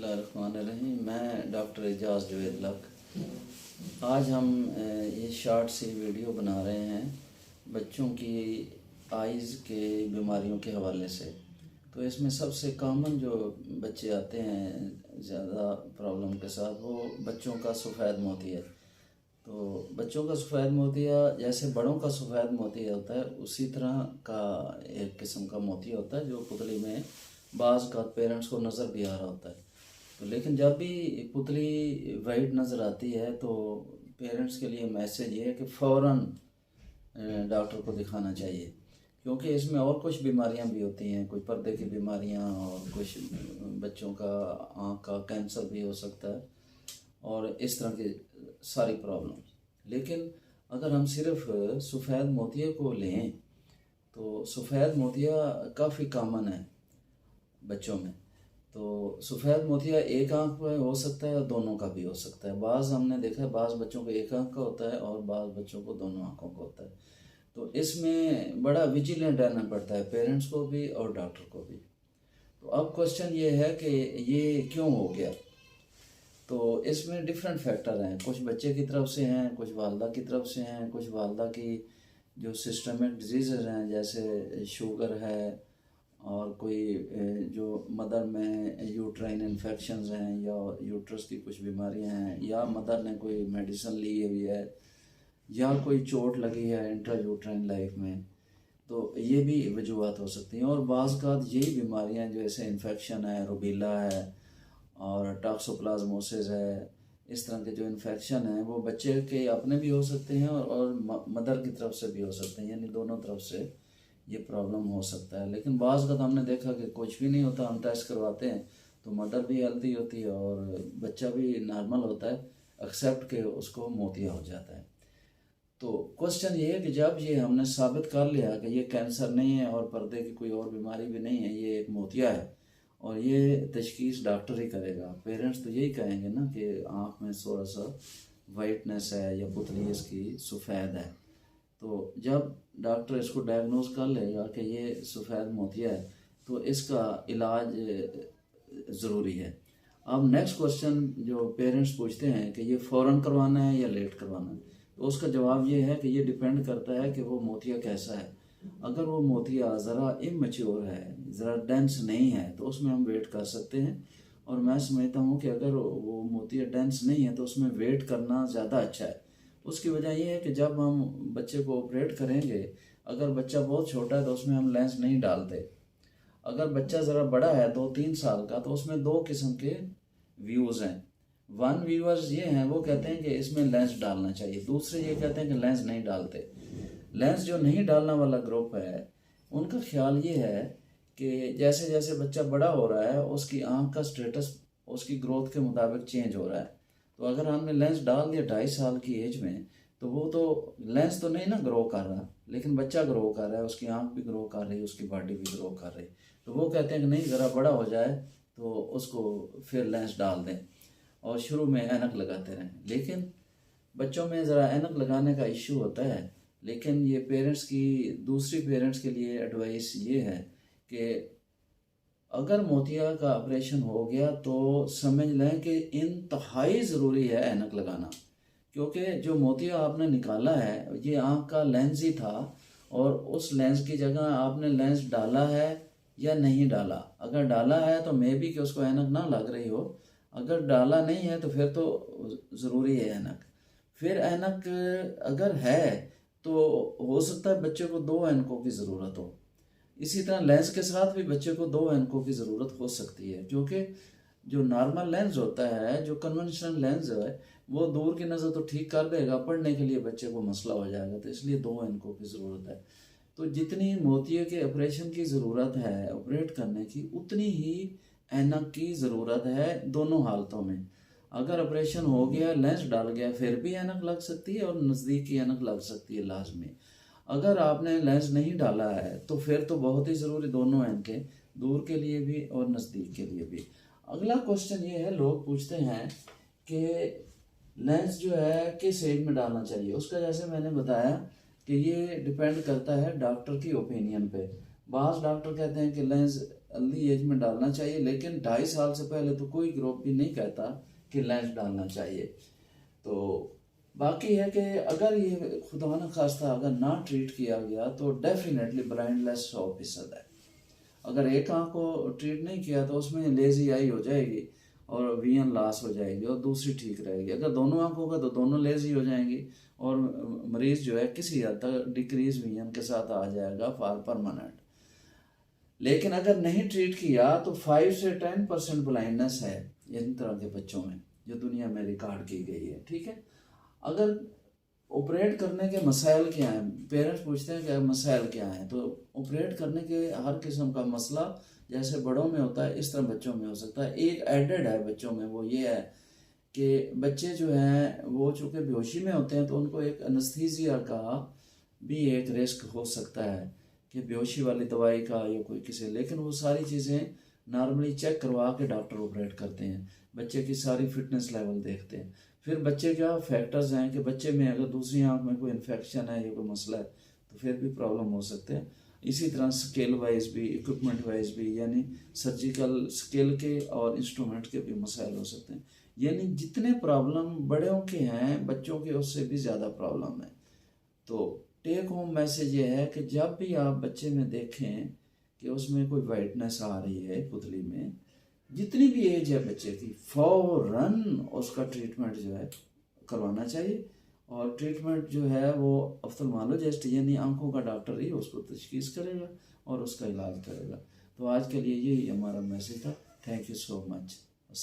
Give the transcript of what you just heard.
बिस्मिल्लाहिर्रहमानिर्रहीम। मैं डॉक्टर एजाज़ जवेद लक। आज हम ये शॉर्ट सी वीडियो बना रहे हैं बच्चों की आइज़ के बीमारियों के हवाले से। तो इसमें सबसे कॉमन जो बच्चे आते हैं ज़्यादा प्रॉब्लम के साथ, वो बच्चों का सफ़ेद मोतिया। तो बच्चों का सफ़ेद मोतिया जैसे बड़ों का सफ़ेद मोतिया होता है, उसी तरह का एक किस्म का मोतिया होता है जो पुतली में बाज़ का पेरेंट्स को नज़र भी आ रहा होता है। तो लेकिन जब भी पुतली वाइट नज़र आती है तो पेरेंट्स के लिए मैसेज ये है कि फ़ौरन डॉक्टर को दिखाना चाहिए, क्योंकि इसमें और कुछ बीमारियां भी होती हैं, कुछ पर्दे की बीमारियां और कुछ बच्चों का आँख का कैंसर भी हो सकता है और इस तरह की सारी प्रॉब्लम। लेकिन अगर हम सिर्फ सफ़ेद मोतिया को लें तो सफ़ेद मोतिया काफ़ी कॉमन है बच्चों में। तो सफ़ेद मोतिया एक आंख पर हो सकता है और दोनों का भी हो सकता है। बाज़ हमने देखा है बाज़ बच्चों को एक आंख का होता है और बाज़ बच्चों को दोनों आंखों का होता है। तो इसमें बड़ा विजिलेंट रहना पड़ता है पेरेंट्स को भी और डॉक्टर को भी। तो अब क्वेश्चन ये है कि ये क्यों हो गया। तो इसमें डिफरेंट फैक्टर हैं, कुछ बच्चे की तरफ से हैं, कुछ वालदा की तरफ से हैं, कुछ वालदा की जो सिस्टमिक डिजीज़ हैं जैसे शुगर है, और कोई जो मदर में यूट्राइन इन्फेक्शंस हैं या यूट्रस की कुछ बीमारियां हैं, या मदर ने कोई मेडिसिन ली हुई है, या कोई चोट लगी है इंट्रा यूट्राइन लाइफ में। तो ये भी वजूहत हो सकती हैं। और बाज़ का यही बीमारियां जैसे इन्फेक्शन है, रूबीला है और टॉक्सोप्लाज्मोसिस है, इस तरह के जो इन्फेक्शन हैं वो बच्चे के अपने भी हो सकते हैं और मदर की तरफ से भी हो सकते हैं, यानी दोनों तरफ से ये प्रॉब्लम हो सकता है। लेकिन बाज़ का तो हमने देखा कि कुछ भी नहीं होता, हम टेस्ट करवाते हैं तो मदर भी हेल्दी होती है और बच्चा भी नॉर्मल होता है, एक्सेप्ट के उसको मोतिया हो जाता है। तो क्वेश्चन ये है कि जब ये हमने साबित कर लिया कि ये कैंसर नहीं है और पर्दे की कोई और बीमारी भी नहीं है, ये एक मोतिया है और ये तशखीस डॉक्टर ही करेगा। पेरेंट्स तो यही कहेंगे ना कि आँख में थोड़ा सा वाइटनेस है या पुतली इसकी सफ़ेद है। तो जब डॉक्टर इसको डायग्नोज कर लेगा कि ये सफ़ेद मोतिया है तो इसका इलाज ज़रूरी है। अब नेक्स्ट क्वेश्चन जो पेरेंट्स पूछते हैं कि ये फ़ौरन करवाना है या लेट करवाना है, तो उसका जवाब ये है कि ये डिपेंड करता है कि वो मोतिया कैसा है। अगर वो मोतिया ज़रा इमैच्योर है, ज़रा डेंस नहीं है, तो उसमें हम वेट कर सकते हैं। और मैं समझता हूँ कि अगर वो मोतिया डेंस नहीं है तो उसमें वेट करना ज़्यादा अच्छा है। उसकी वजह यह है कि जब हम बच्चे को ऑपरेट करेंगे, अगर बच्चा बहुत छोटा है तो उसमें हम लेंस नहीं डालते। अगर बच्चा ज़रा बड़ा है 2-3 साल का, तो उसमें दो किस्म के व्यूज़ हैं। वन व्यूअर्स ये हैं, वो कहते हैं कि इसमें लेंस डालना चाहिए, दूसरे ये कहते हैं कि लेंस नहीं डालते। लेंस जो नहीं डालने वाला ग्रुप है उनका ख्याल ये है कि जैसे जैसे बच्चा बड़ा हो रहा है उसकी आँख का स्टेटस उसकी ग्रोथ के मुताबिक चेंज हो रहा है। तो अगर हमने लेंस डाल दिया 2.5 साल की एज में, तो वो तो लेंस तो नहीं ना ग्रो कर रहा, लेकिन बच्चा ग्रो कर रहा है, उसकी आंख भी ग्रो कर रही है, उसकी बॉडी भी ग्रो कर रही। तो वो कहते हैं कि नहीं, ज़रा बड़ा हो जाए तो उसको फिर लेंस डाल दें और शुरू में ऐनक लगाते रहें। लेकिन बच्चों में ज़रा ऐनक लगाने का इशू होता है। लेकिन ये पेरेंट्स की दूसरी पेरेंट्स के लिए एडवाइस ये है कि अगर मोतिया का ऑपरेशन हो गया तो समझ लें कि इंतहाई ज़रूरी है ऐनक लगाना, क्योंकि जो मोतिया आपने निकाला है ये आँख का लेंस ही था और उस लेंस की जगह आपने लेंस डाला है या नहीं डाला। अगर डाला है तो मे बी कि उसको ऐनक ना लग रही हो, अगर डाला नहीं है तो फिर तो ज़रूरी है ऐनक। फिर ऐनक अगर है तो हो सकता है बच्चे को 2 ऐनकों की ज़रूरत हो। इसी तरह लेंस के साथ भी बच्चे को 2 ऐनकों की ज़रूरत हो सकती है, क्योंकि जो नॉर्मल लेंस होता है, जो कन्वेंशनल लेंस है, वो दूर की नज़र तो ठीक कर देगा, पढ़ने के लिए बच्चे को मसला हो जाएगा, तो इसलिए 2 ऐनकों की ज़रूरत है। तो जितनी मोतिया के ऑपरेशन की ज़रूरत है ऑपरेट करने की, उतनी ही ऐनक की ज़रूरत है दोनों हालतों में। अगर ऑपरेशन हो गया, लेंस डाल गया, फिर भी ऐनक लग सकती है और नज़दीक की ऐनक लग सकती है लाजमी। अगर आपने लेंस नहीं डाला है तो फिर तो बहुत ही ज़रूरी दोनों ऐनकें, दूर के लिए भी और नज़दीक के लिए भी। अगला क्वेश्चन ये है, लोग पूछते हैं कि लेंस जो है किस एज में डालना चाहिए। उसका जैसे मैंने बताया कि ये डिपेंड करता है डॉक्टर की ओपिनियन पे। बाज़ डॉक्टर कहते हैं कि लेंस अर्ली एज में डालना चाहिए, लेकिन 2.5 साल से पहले तो कोई ग्रुप भी नहीं कहता कि लेंस डालना चाहिए। तो बाकी है कि अगर ये खुदा न खास्ता अगर ना ट्रीट किया गया तो डेफिनेटली ब्लाइंडनेस 100% है। अगर एक आँख को ट्रीट नहीं किया तो उसमें लेजी आई हो जाएगी और विजन लॉस हो जाएगी और दूसरी ठीक रहेगी। अगर दोनों आँख होगा तो दोनों लेजी हो जाएंगी और मरीज जो है किसी हद तक डिक्रीज विजन के साथ आ जाएगा फॉर परमानेंट। लेकिन अगर नहीं ट्रीट किया तो 5 से 10% ब्लाइंडनेस है इन तरह के बच्चों में, जो दुनिया में रिकॉर्ड की गई है। ठीक है, अगर ऑपरेट करने के मसाइल क्या हैं, पेरेंट्स पूछते हैं कि मसाइल क्या हैं, तो ऑपरेट करने के हर किस्म का मसला जैसे बड़ों में होता है इस तरह बच्चों में हो सकता है। एक एडेड है बच्चों में, वो ये है कि बच्चे जो हैं वो चूँकि बेहोशी में होते हैं तो उनको एक एनेस्थीसिया का भी एक रिस्क हो सकता है कि बेहोशी वाली दवाई का या कोई किसी, लेकिन वो सारी चीज़ें नॉर्मली चेक करवा के डॉक्टर ऑपरेट करते हैं, बच्चे की सारी फिटनेस लेवल देखते हैं। फिर बच्चे क्या फैक्टर्स हैं कि बच्चे में अगर दूसरी आंख में कोई इन्फेक्शन है या कोई मसला है तो फिर भी प्रॉब्लम हो सकते हैं। इसी तरह स्केल वाइज भी, इक्विपमेंट वाइज भी, यानी सर्जिकल स्केल के और इंस्ट्रूमेंट के भी मसाइल हो सकते हैं। यानी जितने प्रॉब्लम बड़ों के हैं बच्चों के उससे भी ज़्यादा प्रॉब्लम है। तो टेक होम मैसेज ये है कि जब भी आप बच्चे में देखें कि उसमें कोई वाइटनेस आ रही है पुतली में, जितनी भी एज है बच्चे की, फौरन उसका ट्रीटमेंट जो है करवाना चाहिए। और ट्रीटमेंट जो है वो ऑफ्थल्मोलॉजिस्ट यानी आंखों का डॉक्टर ही उसको तशखीस करेगा और उसका इलाज करेगा। तो आज के लिए यही हमारा मैसेज था। Thank you so much.